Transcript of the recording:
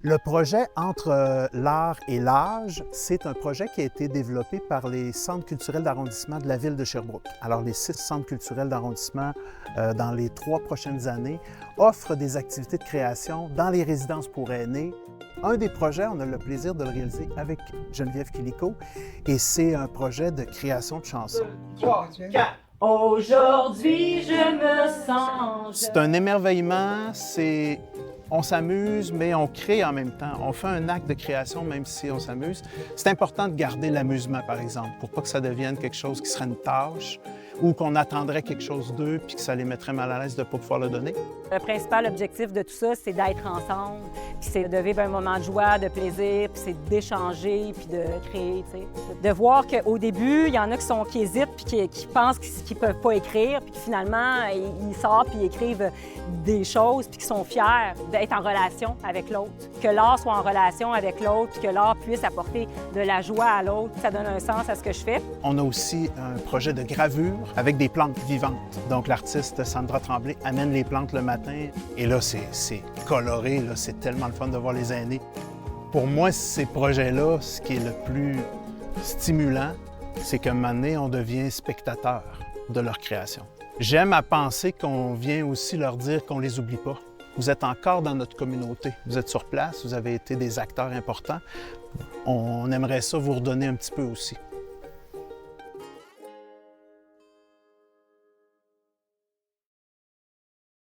Le projet Entre l'art et l'âge, c'est un projet qui a été développé par les centres culturels d'arrondissement de la ville de Sherbrooke. Alors, les 6 centres culturels d'arrondissement, dans les 3 prochaines années, offrent des activités de création dans les résidences pour aînés. Un des projets, on a le plaisir de le réaliser avec Geneviève Quilico, et c'est un projet de création de chansons. 3, 4. Aujourd'hui, je me sens. C'est un émerveillement, on s'amuse, mais on crée en même temps. On fait un acte de création, même si on s'amuse. C'est important de garder l'amusement, par exemple, pour pas que ça devienne quelque chose qui serait une tâche ou qu'on attendrait quelque chose d'eux puis que ça les mettrait mal à l'aise de ne pas pouvoir le donner. Le principal objectif de tout ça, c'est d'être ensemble, puis c'est de vivre un moment de joie, de plaisir, puis c'est d'échanger, puis de créer, tu sais. De voir qu'au début, il y en a qui hésitent, puis qui pensent qu'ils ne peuvent pas écrire, puis que finalement, ils sortent, puis ils écrivent des choses, puis qu'ils sont fiers d'être en relation avec l'autre. Que l'art soit en relation avec l'autre, puis que l'art puisse apporter de la joie à l'autre, ça donne un sens à ce que je fais. On a aussi un projet de gravure avec des plantes vivantes. Donc, l'artiste Sandra Tremblay amène les plantes le matin. Et là, c'est coloré, là, c'est tellement le fun de voir les aînés. Pour moi, ces projets-là, ce qui est le plus stimulant, c'est qu'à un moment donné, on devient spectateur de leur création. J'aime à penser qu'on vient aussi leur dire qu'on ne les oublie pas. Vous êtes encore dans notre communauté. Vous êtes sur place, vous avez été des acteurs importants. On aimerait ça vous redonner un petit peu aussi.